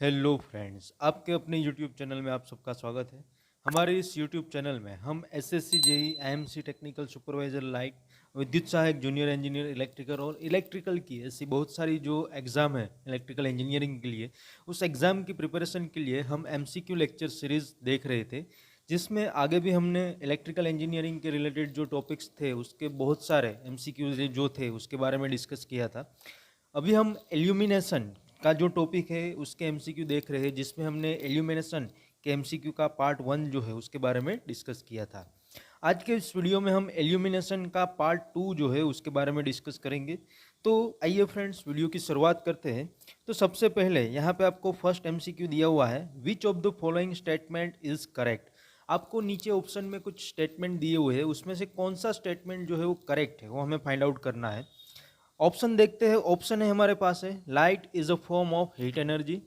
Hello friends, आपके अपने YouTube channel में आप सबका स्वागत है। हमारे इस यूट्यूब चैनल में हम SSC JE IMC technical supervisor like विद्युत सहायक जूनियर इंजीनियर इलेक्ट्रिकल और इलेक्ट्रिकल की ऐसी बहुत सारी जो एग्ज़ाम है इलेक्ट्रिकल इंजीनियरिंग के लिए, उस एग्ज़ाम की प्रिपरेशन के लिए हम एमसीक्यू लेक्चर सीरीज़ देख रहे थे, जिसमें आगे भी हमने इलेक्ट्रिकल इंजीनियरिंग के रिलेटेड जो टॉपिक्स थे उसके बहुत सारे एमसीक्यू जो थे उसके बारे में डिस्कस किया था। अभी हम एल्यूमिनेशन का जो टॉपिक है उसके एमसीक्यू देख रहे हैं, जिसमें हमने एल्यूमिनेशन के एमसीक्यू का पार्ट 1 जो है उसके बारे में डिस्कस किया था। आज के इस वीडियो में हम एल्यूमिनेशन का पार्ट 2 जो है उसके बारे में डिस्कस करेंगे। तो आइए फ्रेंड्स, वीडियो की शुरुआत करते हैं। तो सबसे पहले यहाँ पे आपको फर्स्ट एमसीक्यू दिया हुआ है, which of the following statement is correct. आपको नीचे ऑप्शन में कुछ स्टेटमेंट दिए हुए हैं, उसमें से कौन सा स्टेटमेंट जो है वो करेक्ट है वो हमें फाइंड आउट करना है। ऑप्शन देखते हैं। ऑप्शन है हमारे पास है, light is a form of heat energy.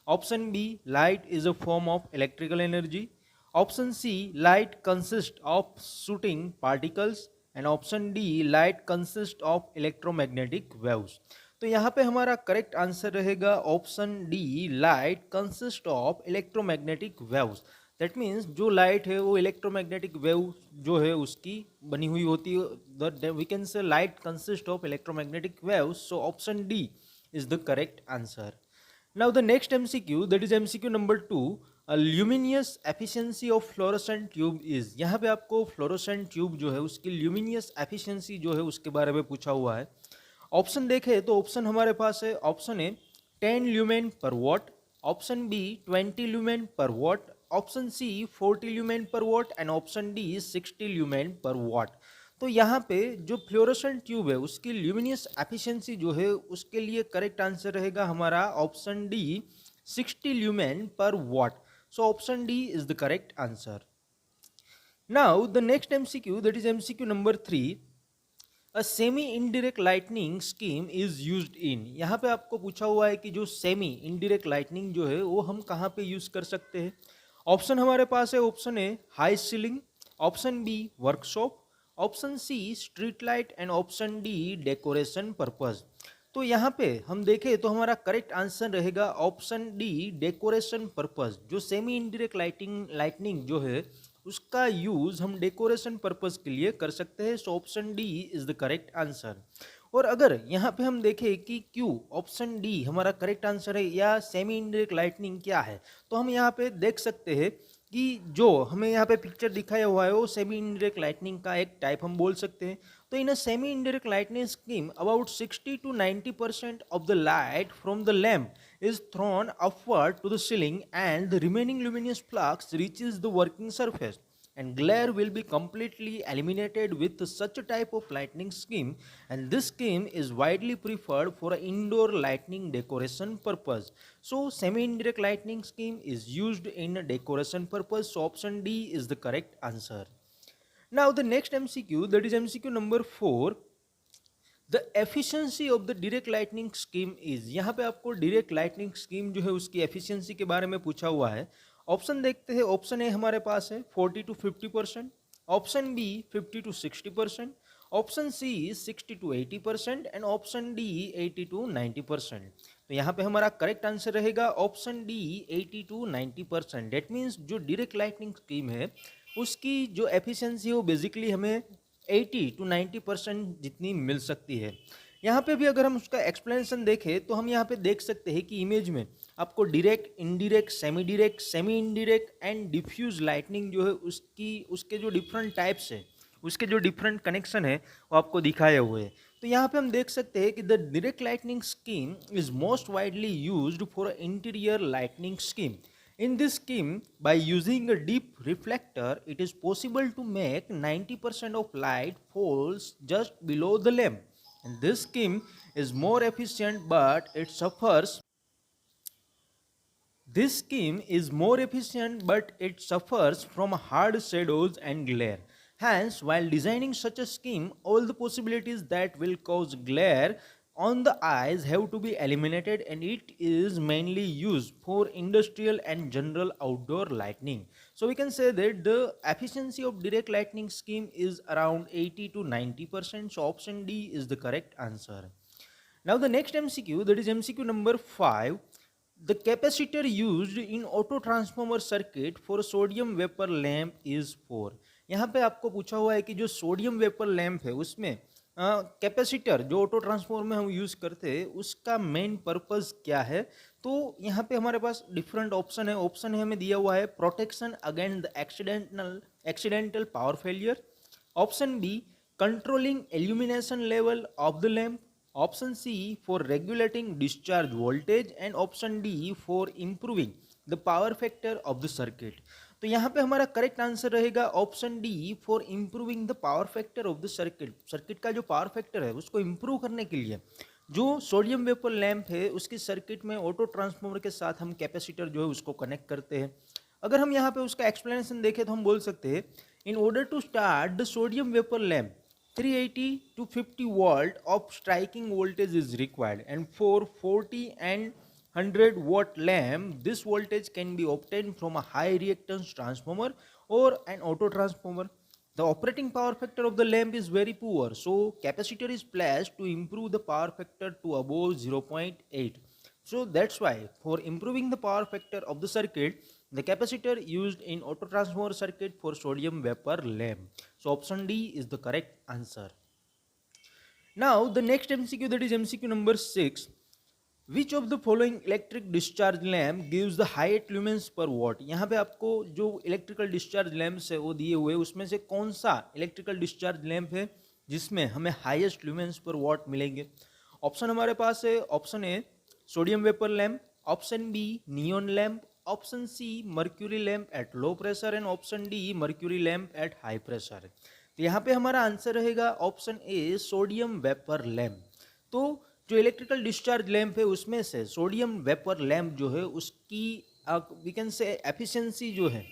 Option B, light is a form of electrical energy. Option C, light consist of shooting particles. And option D, light consist of electromagnetic waves. तो यहाँ पे हमारा correct answer रहेगा option D, light consist of electromagnetic waves. That means जो light है वो electromagnetic wave जो है उसकी बनी हुई होती है। We can say light consist of electromagnetic waves, so option D is the correct answer. Now the next MCQ, that is MCQ number 2, luminous efficiency of fluorescent tube is. यहाँ पे आपको फ्लोरोसेंट ट्यूब जो है उसकी luminous efficiency जो है उसके बारे में पूछा हुआ है। ऑप्शन देखें तो ऑप्शन हमारे पास है, option A 10 lumen per watt, option B 20 lumen per watt, option C 40 lumen per watt and option D 60 lumen per watt. तो यहाँ पे जो फ्लोरोसेंट ट्यूब है उसकी ल्यूमिनियस एफिशिएंसी जो है उसके लिए करेक्ट आंसर रहेगा हमारा option D 60 lumen per what. So option D is the correct answer. Now the next MCQ, that is MCQ number 3, a semi indirect lighting scheme is used in. यहाँ पे आपको पूछा हुआ है कि जो सेमी इनडायरेक्ट लाइटनिंग जो है वो हम कहाँ पे यूज कर सकते हैं। ऑप्शन हमारे पास है, option A high ceiling, option B workshop, option C street light and option D decoration purpose. तो यहाँ पे हम देखें तो हमारा करेक्ट आंसर रहेगा ऑप्शन डी डेकोरेशन पर्पज। जो सेमी इनडायरेक्ट लाइटनिंग जो है उसका यूज हम डेकोरेशन पर्पस के लिए कर सकते हैं। सो option D is the correct answer. और अगर यहाँ पे हम देखें कि क्यों ऑप्शन डी हमारा करेक्ट आंसर है या सेमी इनडायरेक्ट लाइटनिंग क्या है, तो हम यहाँ पे देख सकते हैं कि जो हमें यहाँ पे पिक्चर दिखाया हुआ है वो सेमी इनडायरेक्ट लाइटनिंग का एक टाइप हम बोल सकते हैं। तो in a semi indirect lighting scheme about 60 to 90% of the light from the lamp is thrown upward to the ceiling and the remaining luminous flux reaches the working surface, and glare will be completely eliminated with such a type of lighting scheme, and this scheme is widely preferred for a indoor lighting decoration purpose. So semi indirect lighting scheme is used in a decoration purpose, so option D is the correct answer. Now the next MCQ, that is MCQ number 4, the efficiency of the direct lightning scheme is. यहाँ पे आपको direct lightning scheme जो है उसकी efficiency के बारे में पूछा हुआ है। ऑप्शन देखते हैं। ऑप्शन ए हमारे पास है 40 to 50%, option B 50 to 60%, option C 60 to 80% and option D 80 to 90%। तो यहाँ पे हमारा करेक्ट आंसर रहेगा option D 80 to 90%। That means जो डायरेक्ट लाइटनिंग स्कीम है उसकी जो एफिशिएंसी है वो बेसिकली हमें 80 to 90% जितनी मिल सकती है। यहाँ पे भी अगर हम उसका एक्सप्लेनेशन देखें तो हम यहाँ पे देख सकते हैं कि इमेज में आपको direct, indirect, semi indirect and diffuse lightning जो है उसके जो डिफरेंट टाइप्स है, उसके जो डिफरेंट कनेक्शन है वो आपको दिखाए हुए हैं। तो यहाँ पे हम देख सकते हैं कि the direct lightning scheme is most widely used for interior lightning scheme. In this scheme, by using a deep reflector, it is possible to make 90% of light falls just below the lamp. And this scheme is more efficient, but it suffers. This scheme is more efficient, but it suffers from hard shadows and glare. Hence, while designing such a scheme, all the possibilities that will cause glare on the eyes have to be eliminated, and it is mainly used for industrial and general outdoor lighting. So we can say that the efficiency of direct lighting scheme is around 80 to 90%. So option D is the correct answer. Now the next MCQ, that is MCQ number 5. The capacitor used in auto transformer circuit for sodium vapor lamp is 4. यहाँ पे आपको पूछा हुआ है कि जो sodium vapour lamp है उसमें कैपेसिटर जो ऑटो ट्रांसफॉर्मर में हम यूज़ करते हैं उसका मेन पर्पस क्या है। तो यहाँ पे हमारे पास डिफरेंट ऑप्शन है। ऑप्शन है हमें दिया हुआ है protection against the accidental power failure, option B controlling illumination level of the lamp, option C for regulating discharge voltage and option D for improving the power factor of the circuit. तो यहाँ पे हमारा correct answer रहेगा option D for improving the power factor of the circuit. Circuit का जो power factor है उसको improve करने के लिए जो सोडियम वेपर लैंप है उसकी सर्किट में ऑटो ट्रांसफॉर्मर के साथ हम कैपेसिटर जो है उसको कनेक्ट करते हैं। अगर हम यहाँ पे उसका एक्सप्लेनेशन देखें तो हम बोल सकते हैं in order to start the sodium vapour lamp 380 to 50 volt of striking voltage is required, and for 40 and 100 watt lamp this voltage can be obtained from a high reactance transformer or an auto transformer. The operating power factor of the lamp is very poor, so capacitor is placed to improve the power factor to above 0.8. So that's why for improving the power factor of the circuit, the capacitor used in auto transformer circuit for sodium vapor lamp. So option D is the correct answer. Now the next MCQ, that is MCQ number 6. Which of the following electric discharge lamp gives the highest lumens per watt? यहाँ पे आपको जो electrical discharge lamps है वो दिए हुए उसमें से कौन सा इलेक्ट्रिकल डिस्चार्ज लैम्प है जिसमें हमें हाईएस्ट ल्यूमेंस पर वॉट मिलेंगे। ऑप्शन हमारे पास है, option A sodium vapour lamp, option B neon lamp, option C mercury lamp at low pressure and option D mercury lamp at high pressure. तो यहाँ पे हमारा आंसर रहेगा option A sodium vapour lamp. तो जो इलेक्ट्रिकल डिस्चार्ज लैम्प है उसमें से सोडियम वेपर लैम्प जो है उसकी वी कैन से एफिशिएंसी जो है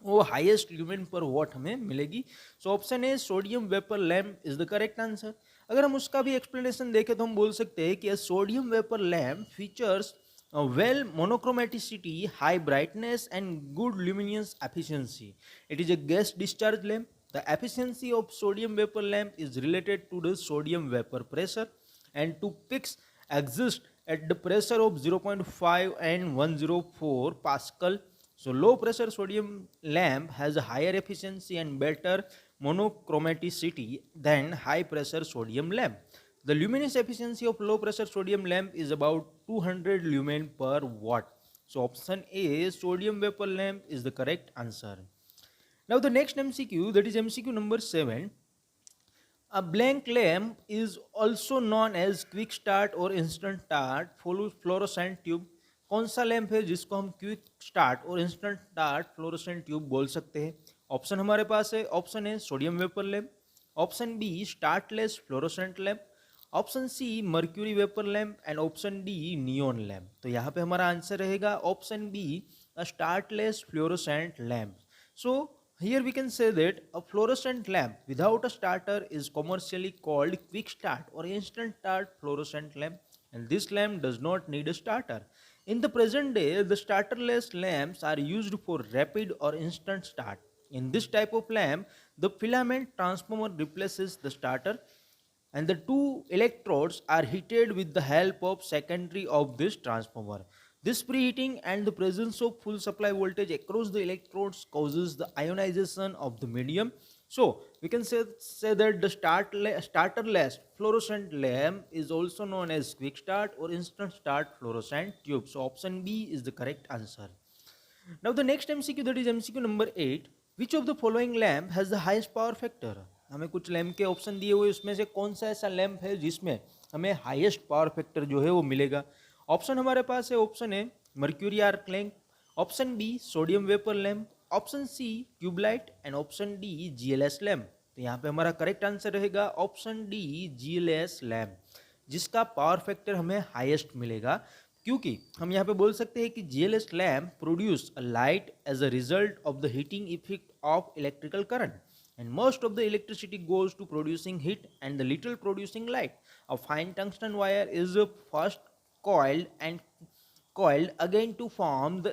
वो हाईएस्ट ल्यूमेन पर वॉट हमें मिलेगी। So option A sodium vapour lamp is the correct answer. अगर हम उसका भी एक्सप्लेनेशन देखें तो हम बोल सकते हैं कि sodium vapour lamp features well monochromaticity, high brightness and good luminance efficiency. It is a gas discharge lamp. The efficiency of sodium vapor lamp is related to the sodium vapor pressure, and two peaks exist at the pressure of 0.5 and 104 pascal. So low pressure sodium lamp has a higher efficiency and better monochromaticity than high pressure sodium lamp. The luminous efficiency of low pressure sodium lamp is about 200 lumen per watt. So option A sodium vapor lamp is the correct answer. Now the next MCQ, that is MCQ number 7. A blank lamp is also known as quick start or instant start fluorescent tube. कौन सा lamp है जिसको हम quick start और instant start fluorescent tube बोल सकते हैं। Option हमारे पास है, option A sodium vapour lamp, option B startless fluorescent lamp, option C mercury vapour lamp and option D neon lamp. तो यहाँ पे हमारा आंसर रहेगा option B a startless fluorescent lamp. So here we can say that a fluorescent lamp without a starter is commercially called quick start और instant start fluorescent lamp, and this lamp does not need a starter. In the present day, the starterless lamps are used for rapid or instant start. In this type of lamp, the filament transformer replaces the starter, and the two electrodes are heated with the help of secondary of this transformer. This preheating and the presence of full supply voltage across the electrodes causes the ionization of the medium. So we can say that the starterless fluorescent lamp is also known as quick start or instant start fluorescent tube. So option B is the correct answer. Now the next MCQ, that is MCQ number 8. Which of the following lamp has the highest power factor? हमें कुछ lamp के option दिए हुए उसमें से कौन सा ऐसा लैम्प है जिसमें हमें हाईएस्ट पावर फैक्टर जो है वो मिलेगा। ऑप्शन हमारे पास है, option A mercury arc lamp, option B sodium vapour lamp, option C tube light and option D GLS lamp. तो यहाँ पे हमारा करेक्ट आंसर रहेगा ऑप्शन डी जीएलएस लैम्प, जिसका पावर फैक्टर हमें हाईएस्ट मिलेगा, क्योंकि हम यहाँ पे बोल सकते हैं कि GLS lamp produce a light as a result of the heating effect of electrical current, and most of the electricity goes to producing heat and the little producing light. A fine tungsten wire is first coiled again to form the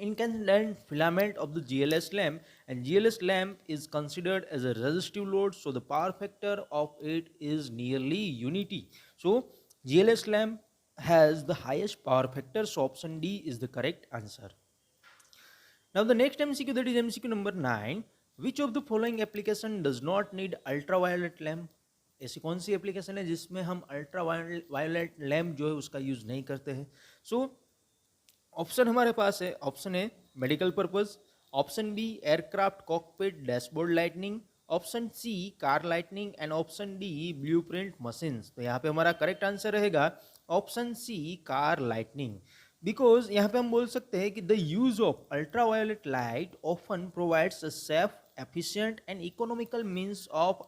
incandescent filament of the GLS lamp, and GLS lamp is considered as a resistive load, so the power factor of it is nearly unity. So GLS lamp has the highest power factor, so option D is the correct answer. Now the next MCQ, that is MCQ number 9. Which of the following application does not need ultraviolet lamp? ऐसी कौन सी application है जिसमें हम ultra violet lamp जो है उसका use नहीं करते हैं? सो ऑप्शन हमारे पास है, option A medical purpose, option B aircraft cockpit dashboard lightning, option C car lightning and option D blueprint machines. तो यहाँ पे हमारा करेक्ट आंसर रहेगा option C car lightning. Because यहाँ पे हम बोल सकते हैं कि the use of ultraviolet light often provides a safe, efficient and economical means of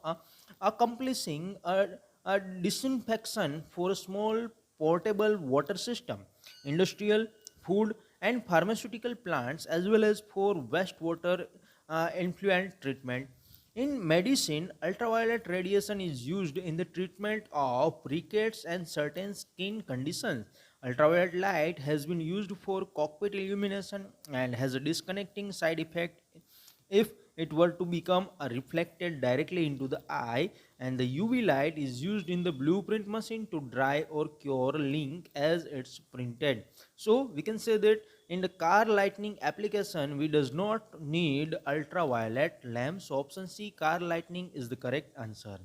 accomplishing a disinfection for a small portable water system, industrial, food and pharmaceutical plants, as well as for wastewater effluent treatment. In medicine, ultraviolet radiation is used in the treatment of rickets and certain skin conditions. Ultraviolet light has been used for cockpit illumination and has a disconnecting side effect if it were to become reflected directly into the eye, and the UV light is used in the blueprint machine to dry or cure link as it's printed. So we can say that in the car lighting application we does not need ultraviolet lamps. So option C car lighting is the correct answer.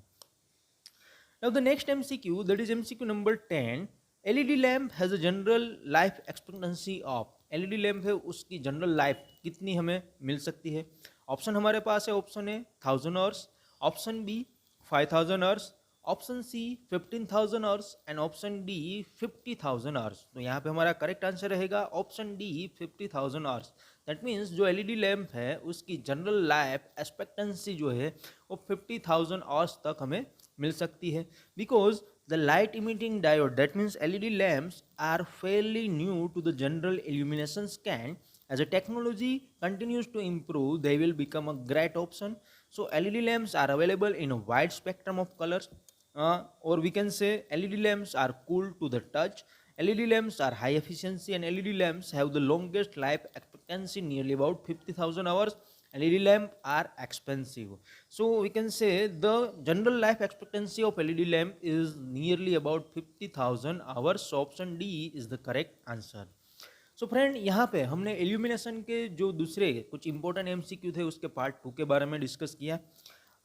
Now the next MCQ, that is MCQ number 10. LED lamp has a general life expectancy of, LED lamp है उसकी general life कितनी हमें मिल सकती है? Option हमारे पास है, option A 1000 hours, option B 5000 hours, option C 15000 hours and option D 50000 hours. तो यहाँ पे हमारा करेक्ट आंसर रहेगा option D 50000 hours. That means जो एलईडी लैम्प है उसकी जनरल लाइफ एक्सपेक्टेंसी जो है वो 50000 आवर्स तक हमें मिल सकती है। Because the light emitting diode, that means LED lamps, are fairly new to the general illumination scan. As a technology continues to improve, they will become a great option. So LED lamps are available in a wide spectrum of colors, or we can say LED lamps are cool to the touch. LED lamps are high efficiency and LED lamps have the longest life expectancy, nearly about 50,000 hours. LED lamp are expensive, so we can say the general life expectancy of LED lamp is nearly about 50,000 hours. So option D is the correct answer. So friend यहाँ पे हमने illumination के जो दूसरे कुछ important MCQ थे उसके part 2 के बारे में डिस्कस किया।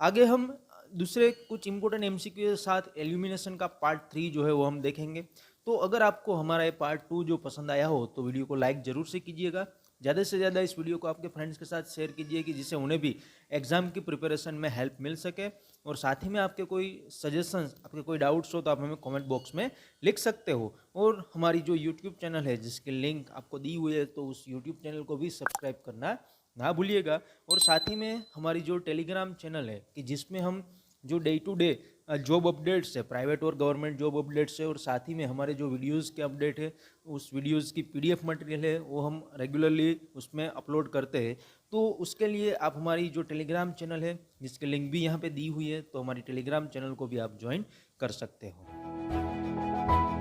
आगे हम दूसरे कुछ इंपॉर्टेंट एमसीक्यू के साथ इल्यूमिनेशन का पार्ट 3 जो है वो हम देखेंगे। तो अगर आपको हमारा ये पार्ट 2 जो पसंद आया हो तो वीडियो को लाइक ज़रूर से कीजिएगा, ज़्यादा से ज़्यादा इस वीडियो को आपके फ्रेंड्स के साथ शेयर कीजिए कि जिससे उन्हें भी एग्ज़ाम की प्रिपरेशन में हेल्प मिल सके। और साथ ही में आपके कोई सजेशंस, आपके कोई डाउट्स हो तो आप हमें कमेंट बॉक्स में लिख सकते हो। और हमारी जो यूट्यूब चैनल है जिसकी लिंक आपको दी हुई है तो उस यूट्यूब चैनल को भी सब्सक्राइब करना ना भूलिएगा। और साथ ही में हमारी जो टेलीग्राम चैनल है कि जिसमें हम जो day to day job updates है, प्राइवेट और गवर्नमेंट जॉब अपडेट्स है, और साथ ही में हमारे जो वीडियोस के अपडेट है उस वीडियोस की पीडीएफ मटेरियल है वो हम रेगुलरली उसमें अपलोड करते हैं। तो उसके लिए आप हमारी जो टेलीग्राम चैनल है जिसकी लिंक भी यहाँ पे दी हुई है तो हमारी टेलीग्राम चैनल को भी आप ज्वाइन कर सकते हो।